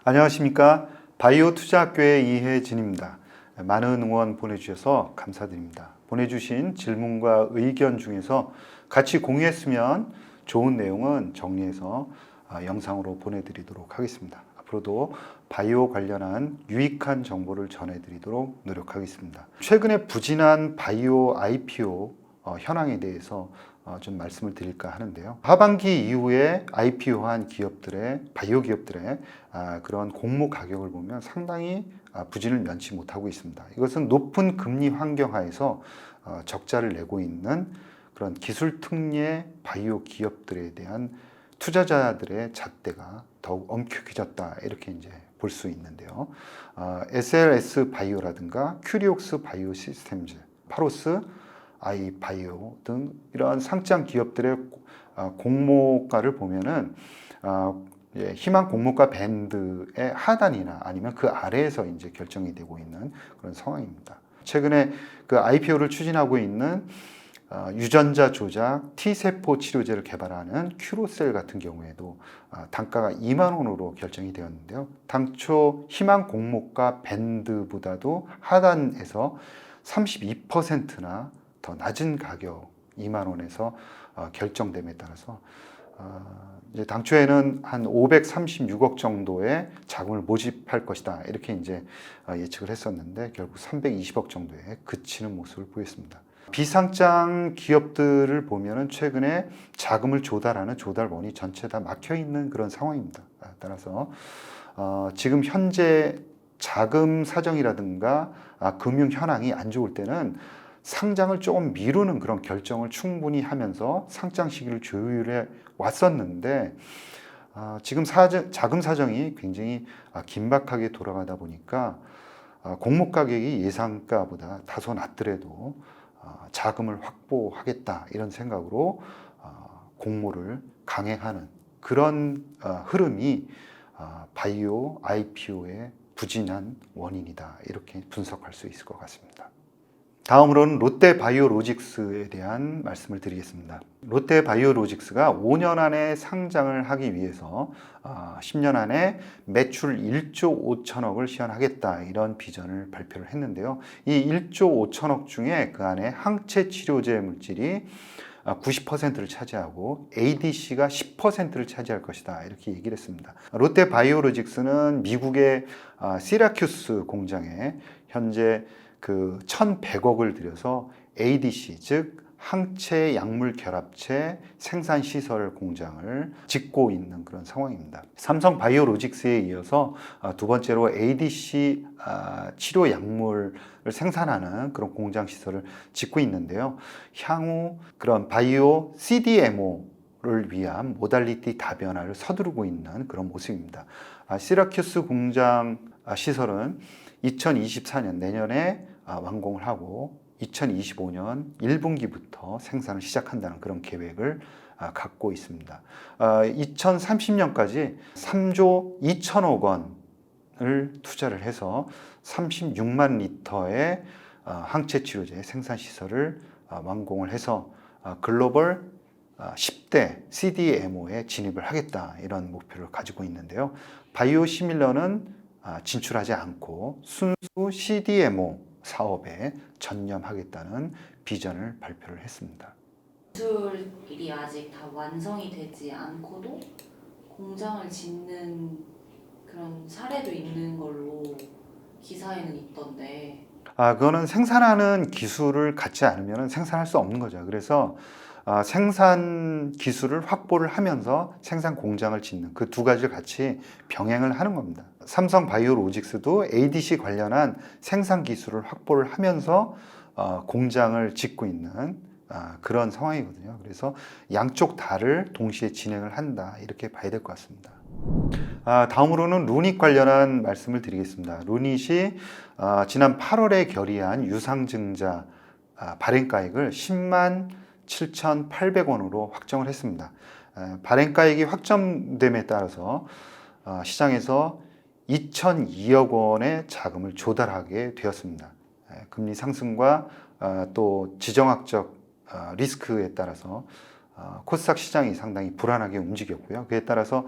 안녕하십니까. 바이오 투자학교의 이혜진입니다. 많은 응원 보내주셔서 감사드립니다. 보내주신 질문과 의견 중에서 같이 공유했으면 좋은 내용은 정리해서 영상으로 보내드리도록 하겠습니다. 앞으로도 바이오 관련한 유익한 정보를 전해드리도록 노력하겠습니다. 최근에 부진한 바이오 IPO 현황에 대해서 좀 말씀을 드릴까 하는데요. 하반기 이후에 IPO한 기업들의 바이오 기업들의 그런 공모 가격을 보면 상당히 부진을 면치 못하고 있습니다. 이것은 높은 금리 환경 하에서 적자를 내고 있는 그런 기술 특례 바이오 기업들에 대한 투자자들의 잣대가 더욱 엄격해졌다 이렇게 이제 볼 수 있는데요. SLS 바이오라든가 큐리옥스 바이오 시스템즈, 파로스 아이바이오 등 이러한 상장 기업들의 공모가를 보면은 희망 공모가 밴드의 하단이나 아니면 그 아래에서 이제 결정이 되고 있는 그런 상황입니다. 최근에 그 IPO를 추진하고 있는 유전자 조작 T세포 치료제를 개발하는 큐로셀 같은 경우에도 단가가 2만 원으로 결정이 되었는데요. 당초 희망 공모가 밴드보다도 하단에서 32%나 더 낮은 가격 2만 원에서 결정됨에 따라서 이제 당초에는 한 536억 정도의 자금을 모집할 것이다 이렇게 이제 예측을 했었는데 결국 320억 정도에 그치는 모습을 보였습니다. 비상장 기업들을 보면은 최근에 자금을 조달하는 조달원이 전체 다 막혀 있는 그런 상황입니다. 따라서 지금 현재 자금 사정이라든가 금융 현황이 안 좋을 때는 상장을 조금 미루는 그런 결정을 충분히 하면서 상장 시기를 조율해 왔었는데 지금 자금 사정이 굉장히 긴박하게 돌아가다 보니까 공모 가격이 예상가보다 다소 낮더라도 자금을 확보하겠다 이런 생각으로 공모를 강행하는 그런 흐름이 바이오 IPO의 부진한 원인이다 이렇게 분석할 수 있을 것 같습니다. 다음으로는 롯데바이오로직스에 대한 말씀을 드리겠습니다. 롯데바이오로직스가 5년 안에 상장을 하기 위해서 10년 안에 매출 1조 5천억을 시현하겠다 이런 비전을 발표를 했는데요. 이 1조 5천억 중에 그 안에 항체 치료제 물질이 90%를 차지하고 ADC가 10%를 차지할 것이다 이렇게 얘기를 했습니다. 롯데바이오로직스는 미국의 시라큐스 공장에 현재 그 1,100억을 들여서 ADC 즉 항체 약물 결합체 생산 시설 공장을 짓고 있는 그런 상황입니다. 삼성 바이오로직스에 이어서 두 번째로 ADC 치료 약물을 생산하는 그런 공장 시설을 짓고 있는데요. 향후 그런 바이오 CDMO를 위한 모달리티 다변화를 서두르고 있는 그런 모습입니다. 시라큐스 공장 시설은 2024년 내년에 완공을 하고 2025년 1분기부터 생산을 시작한다는 그런 계획을 갖고 있습니다. 2030년까지 3조 2천억 원을 투자를 해서 36만 리터의 항체 치료제 생산 시설을 완공을 해서 글로벌 10대 CDMO에 진입을 하겠다 이런 목표를 가지고 있는데요. 바이오 시밀러는 진출하지 않고 순수 CDMO 사업에 전념하겠다는 비전을 발표를 했습니다. 기술이 아직 다 완성이 되지 않고도 공장을 짓는 그런 사례도 있는 걸로 기사에는 있던데. 그거는 생산하는 기술을 갖지 않으면 생산할 수 없는 거죠. 그래서 생산 기술을 확보를 하면서 생산 공장을 짓는 그 두 가지를 같이 병행을 하는 겁니다. 삼성 바이오로직스도 ADC 관련한 생산 기술을 확보를 하면서 공장을 짓고 있는 그런 상황이거든요. 그래서 양쪽 다를 동시에 진행을 한다 이렇게 봐야 될 것 같습니다. 다음으로는 루닛 관련한 말씀을 드리겠습니다. 루닛이 지난 8월에 결의한 유상증자 발행가액을 10만 7,800원으로 확정을 했습니다. 발행가액이 확정됨에 따라서 시장에서 2,002억 원의 자금을 조달하게 되었습니다. 금리 상승과 또 지정학적 리스크에 따라서 코스닥 시장이 상당히 불안하게 움직였고요. 그에 따라서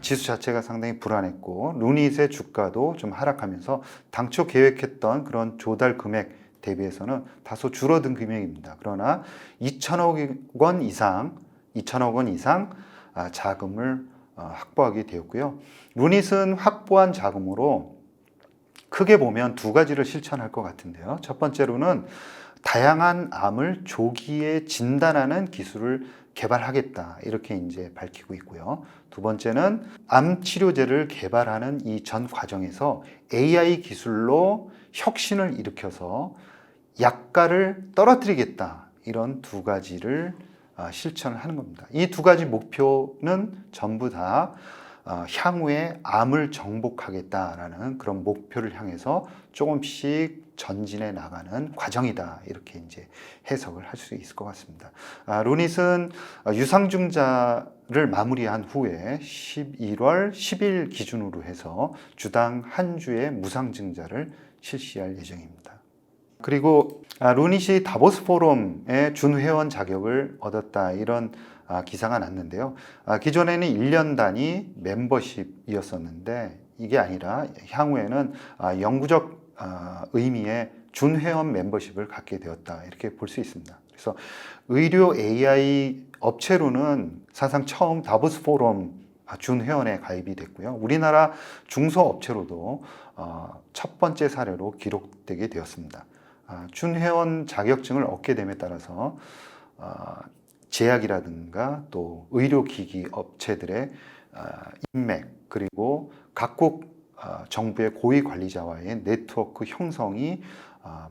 지수 자체가 상당히 불안했고 루닛의 주가도 좀 하락하면서 당초 계획했던 그런 조달 금액 대비해서는 다소 줄어든 금액입니다. 그러나 2천억 원 이상 자금을 확보하게 되었고요. 루닛은 확보한 자금으로 크게 보면 두 가지를 실천할 것 같은데요. 첫 번째로는 다양한 암을 조기에 진단하는 기술을 개발하겠다 이렇게 이제 밝히고 있고요. 두 번째는 암 치료제를 개발하는 이 전 과정에서 AI 기술로 혁신을 일으켜서 약가를 떨어뜨리겠다 이런 두 가지를 실천을 하는 겁니다. 이 두 가지 목표는 전부 다 향후에 암을 정복하겠다라는 그런 목표를 향해서 조금씩 전진해 나가는 과정이다 이렇게 이제 해석을 할 수 있을 것 같습니다. 루닛은 유상증자를 마무리한 후에 11월 10일 기준으로 해서 주당 한 주의 무상증자를 실시할 예정입니다. 그리고 루닛이 다보스 포럼의 준회원 자격을 얻었다 이런 기사가 났는데요. 기존에는 1년 단위 멤버십이었었는데 이게 아니라 향후에는 영구적 의미의 준회원 멤버십을 갖게 되었다 이렇게 볼 수 있습니다. 그래서 의료 AI 업체로는 사상 처음 다보스 포럼 준회원에 가입이 됐고요. 우리나라 중소업체로도 첫 번째 사례로 기록되게 되었습니다. 준회원 자격증을 얻게 됨에 따라서 제약이라든가 또 의료기기 업체들의 인맥 그리고 각국 정부의 고위 관리자와의 네트워크 형성이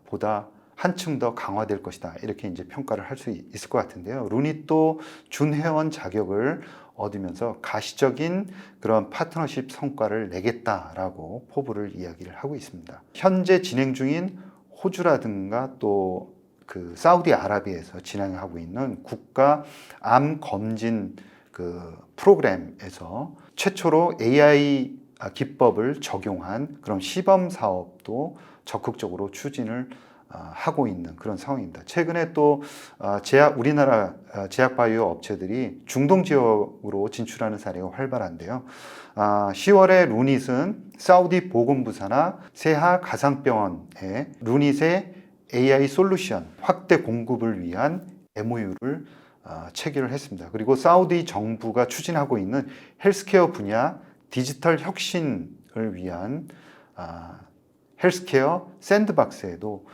보다 한층 더 강화될 것이다 이렇게 이제 평가를 할 수 있을 것 같은데요. 루닛도 준회원 자격을 얻으면서 가시적인 그런 파트너십 성과를 내겠다라고 포부를 이야기를 하고 있습니다. 현재 진행 중인 호주라든가 또 그 사우디아라비아에서 진행하고 있는 국가 암 검진 그 프로그램에서 최초로 AI 기법을 적용한 그런 시범 사업도 적극적으로 추진을 하고 있는 그런 상황입니다. 최근에 또 우리나라 제약 바이오 업체들이 중동 지역으로 진출하는 사례가 활발한데요. 10월에 루닛은 사우디 보건부 산하 세하 가상병원에 루닛의 AI 솔루션 확대 공급을 위한 MOU를 체결을 했습니다. 그리고 사우디 정부가 추진하고 있는 헬스케어 분야 디지털 혁신을 위한 헬스케어 샌드박스에도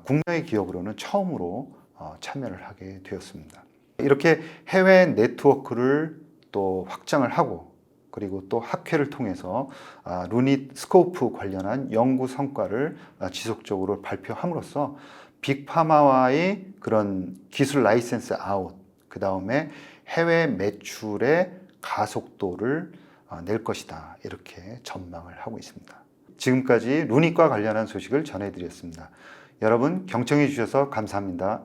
국내의 기업으로는 처음으로 참여를 하게 되었습니다. 이렇게 해외 네트워크를 또 확장을 하고 그리고 또 학회를 통해서 루닛 스코프 관련한 연구 성과를 지속적으로 발표함으로써 빅파마와의 그런 기술 라이센스 아웃, 그 다음에 해외 매출의 가속도를 낼 것이다. 이렇게 전망을 하고 있습니다. 지금까지 루닛과 관련한 소식을 전해드렸습니다. 여러분 경청해 주셔서 감사합니다.